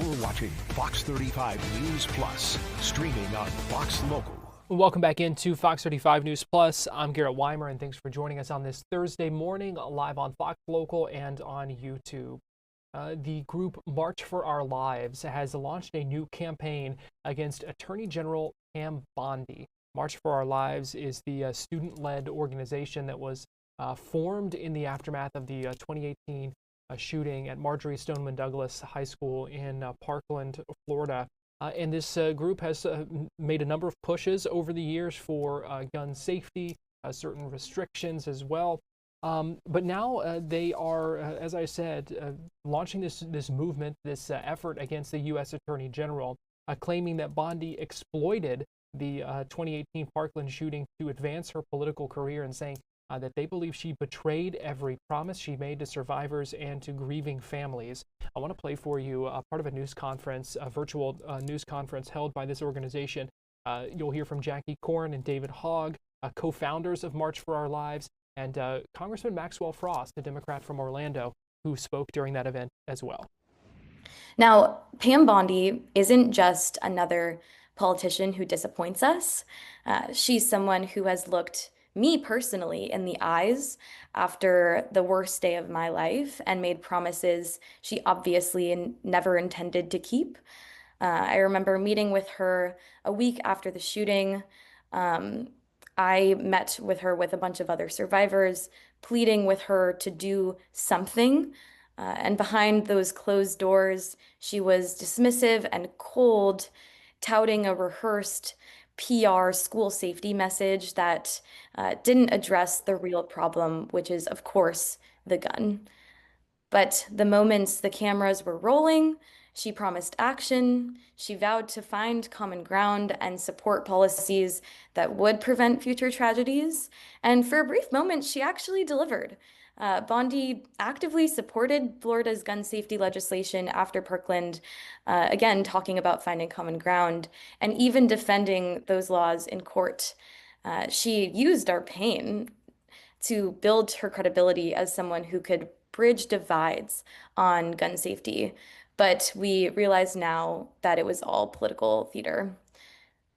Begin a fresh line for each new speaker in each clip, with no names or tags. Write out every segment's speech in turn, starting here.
You're watching Fox 35 News Plus, streaming on Fox Local.
Welcome back into Fox 35 News Plus. I'm Garrett Weimer, and thanks for joining us on this Thursday morning, live on Fox Local and on YouTube. The group March for Our Lives has launched a new campaign against Attorney General Pam Bondi. March for Our Lives is the student-led organization that was formed in the aftermath of the 2018 shooting at Marjorie Stoneman Douglas High School in Parkland, Florida. And this group has made a number of pushes over the years for gun safety, certain restrictions as well. But now they are, as I said, launching this movement, this effort against the U.S. Attorney General, claiming that Bondi exploited the 2018 Parkland shooting to advance her political career, and saying that they believe she betrayed every promise she made to survivors and to grieving families. I want to play for you part of a news conference, a virtual news conference held by this organization. You'll hear from Jaclyn Corin and David Hogg, co-founders of March for Our Lives, and Congressman Maxwell Frost, a Democrat from Orlando, who spoke during that event as well.
Now, Pam Bondi isn't just another politician who disappoints us. She's someone who has looked me personally in the eyes after the worst day of my life and made promises she obviously never intended to keep. I remember meeting with her a week after the shooting. I met with her with a bunch of other survivors, pleading with her to do something. And behind those closed doors, she was dismissive and cold, touting a rehearsed PR school safety message that didn't address the real problem, which is, of course, the gun. But the moments the cameras were rolling, she promised action. She vowed to find common ground and support policies that would prevent future tragedies. And for a brief moment, she actually delivered. Bondi actively supported Florida's gun safety legislation after Parkland, again, talking about finding common ground and even defending those laws in court. She used our pain to build her credibility as someone who could bridge divides on gun safety. But we realize now that it was all political theater.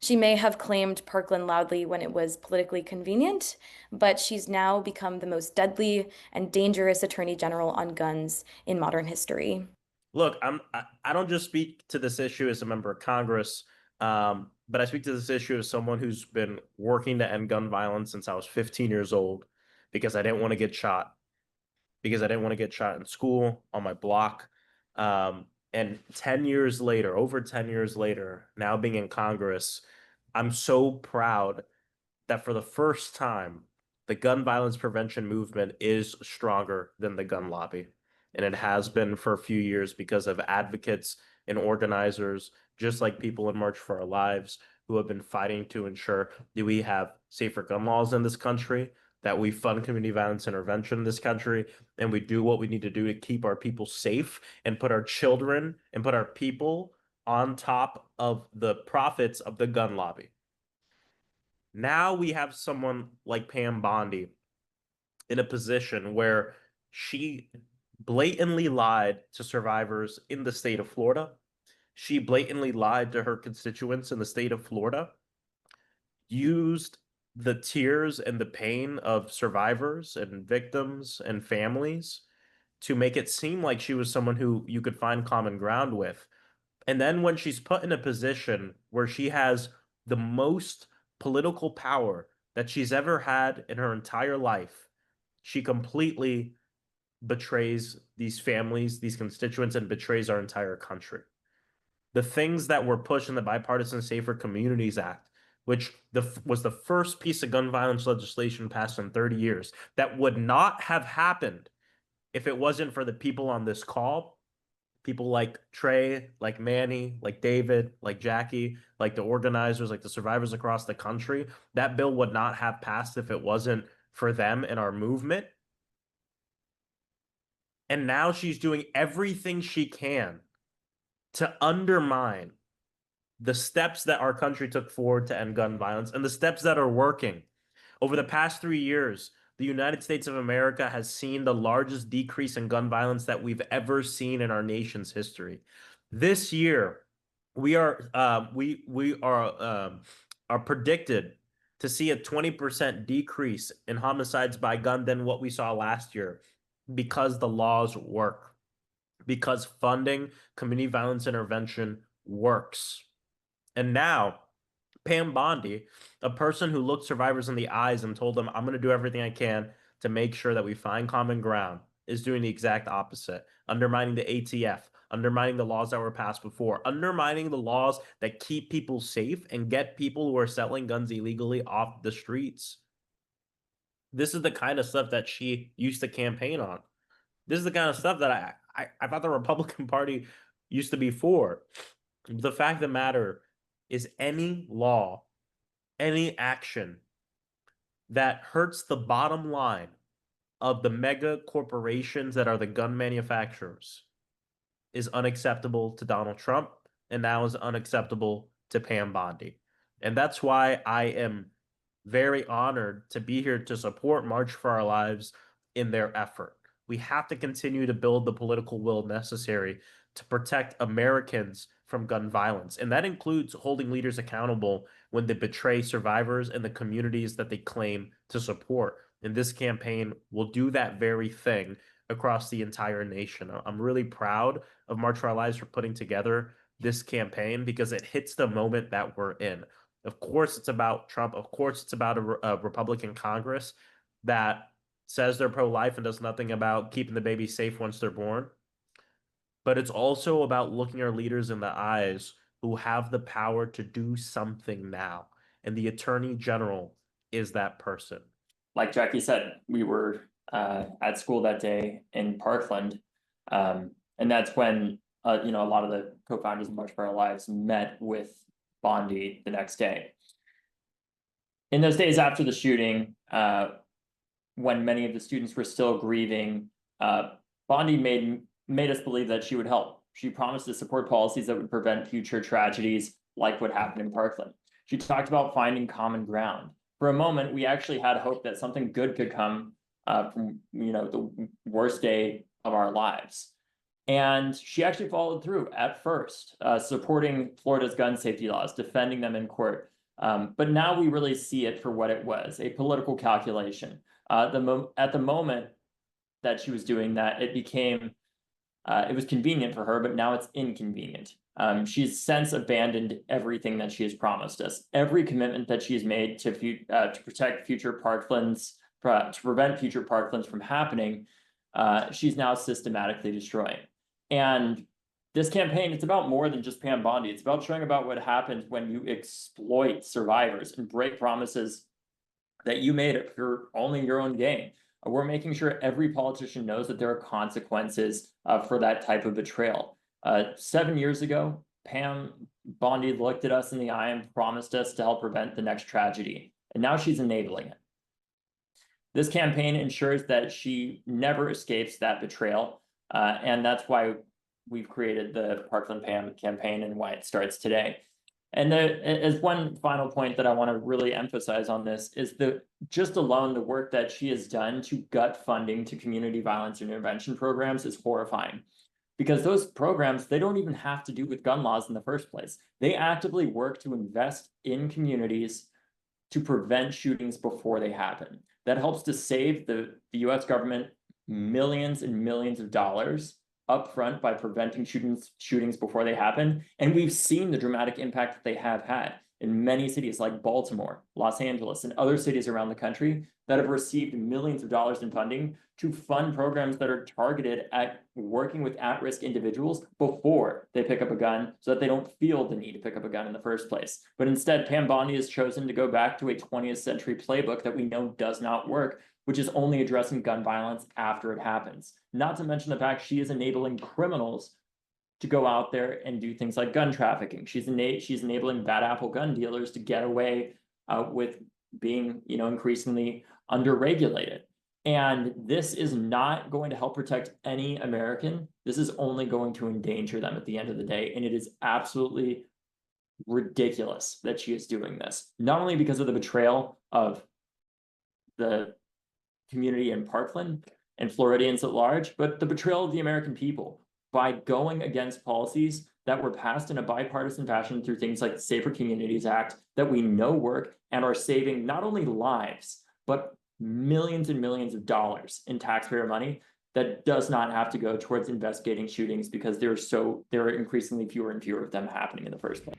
She may have claimed Parkland loudly when it was politically convenient, but she's now become the most deadly and dangerous attorney general on guns in modern history.
Look, I don't just speak to this issue as a member of Congress, but I speak to this issue as someone who's been working to end gun violence since I was 15 years old, because I didn't want to get shot, in school, on my block. And 10 years later, over 10 years later, now being in Congress, I'm so proud that for the first time, the gun violence prevention movement is stronger than the gun lobby. And it has been for a few years because of advocates and organizers, just like people in March for Our Lives, who have been fighting to ensure that we have safer gun laws in this country, that we fund community violence intervention in this country, and we do what we need to do to keep our people safe and put our children and put our people on top of the profits of the gun lobby. Now we have someone like Pam Bondi in a position where she blatantly lied to survivors in the state of Florida. She blatantly lied to her constituents in the state of Florida, used the tears and the pain of survivors and victims and families to make it seem like she was someone who you could find common ground with. And then when she's put in a position where she has the most political power that she's ever had in her entire life, she completely betrays these families, these constituents, and betrays our entire country. The things that were pushed in the Bipartisan Safer Communities Act, which was the first piece of gun violence legislation passed in 30 years, that would not have happened if it wasn't for the people on this call, people like Trey, like Manny, like David, like Jackie, like the organizers, like the survivors across the country. That bill would not have passed if it wasn't for them and our movement. And now she's doing everything she can to undermine the steps that our country took forward to end gun violence and the steps that are working. Over the past 3 years, the United States of America has seen the largest decrease in gun violence that we've ever seen in our nation's history. This year, we are predicted to see a 20% decrease in homicides by gun than what we saw last year because the laws work, because funding community violence intervention works. And now, Pam Bondi, a person who looked survivors in the eyes and told them, I'm going to do everything I can to make sure that we find common ground, is doing the exact opposite, undermining the ATF, undermining the laws that were passed before, undermining the laws that keep people safe and get people who are selling guns illegally off the streets. This is the kind of stuff that she used to campaign on. This is the kind of stuff that I thought the Republican Party used to be for. The fact of the matter is any law, any action that hurts the bottom line of the mega corporations that are the gun manufacturers is unacceptable to Donald Trump, and now is unacceptable to Pam Bondi. And that's why I am very honored to be here to support March for Our Lives in their effort. We have to continue to build the political will necessary to protect Americans from gun violence. And that includes holding leaders accountable when they betray survivors and the communities that they claim to support. And this campaign will do that very thing across the entire nation. I'm really proud of March for Our Lives for putting together this campaign because it hits the moment that we're in. Of course, it's about Trump. Of course, it's about a Republican Congress that says they're pro-life and does nothing about keeping the baby safe once they're born. But it's also about looking our leaders in the eyes who have the power to do something now. And the Attorney General is that person.
Like Jackie said, we were at school that day in Parkland. And that's when, a lot of the co-founders of March for Our Lives met with Bondi the next day. In those days after the shooting, when many of the students were still grieving, Bondi made us believe that she would help. She promised to support policies that would prevent future tragedies like what happened in Parkland. She talked about finding common ground. For a moment, we actually had hope that something good could come from the worst day of our lives. And she actually followed through at first, supporting Florida's gun safety laws, defending them in court. But now we really see it for what it was, a political calculation. At the moment that she was doing that, it became, it was convenient for her, but now it's inconvenient. She's since abandoned everything that she has promised us. Every commitment that she's made to protect future Parklands, to prevent future Parklands from happening, she's now systematically destroying. And this campaign, it's about more than just Pam Bondi. It's about showing about what happens when you exploit survivors and break promises that you made for only your own gain. We're making sure every politician knows that there are consequences for that type of betrayal. 7 years ago, Pam Bondi looked at us in the eye and promised us to help prevent the next tragedy. And now she's enabling it. This campaign ensures that she never escapes that betrayal. And that's why we've created the Parkland Pam campaign and why it starts today. And as one final point that I want to really emphasize on this is just alone the work that she has done to gut funding to community violence intervention programs is horrifying. Because those programs, they don't even have to do with gun laws in the first place. They actively work to invest in communities to prevent shootings before they happen. That helps to save the US government millions and millions of dollars upfront by preventing shootings before they happen. And we've seen the dramatic impact that they have had in many cities like Baltimore, Los Angeles, and other cities around the country that have received millions of dollars in funding to fund programs that are targeted at working with at-risk individuals before they pick up a gun so that they don't feel the need to pick up a gun in the first place. But instead, Pam Bondi has chosen to go back to a 20th century playbook that we know does not work, which is only addressing gun violence after it happens. Not to mention the fact she is enabling criminals to go out there and do things like gun trafficking. She's enabling bad apple gun dealers to get away with being, increasingly underregulated. And this is not going to help protect any American. This is only going to endanger them at the end of the day. And it is absolutely ridiculous that she is doing this, not only because of the betrayal of the community in Parkland and Floridians at large, but the betrayal of the American people. by going against policies that were passed in a bipartisan fashion through things like the Safer Communities Act that we know work and are saving not only lives, but millions and millions of dollars in taxpayer money that does not have to go towards investigating shootings because there are increasingly fewer and fewer of them happening in the first place.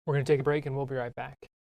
We're going to take a break and we'll be right back.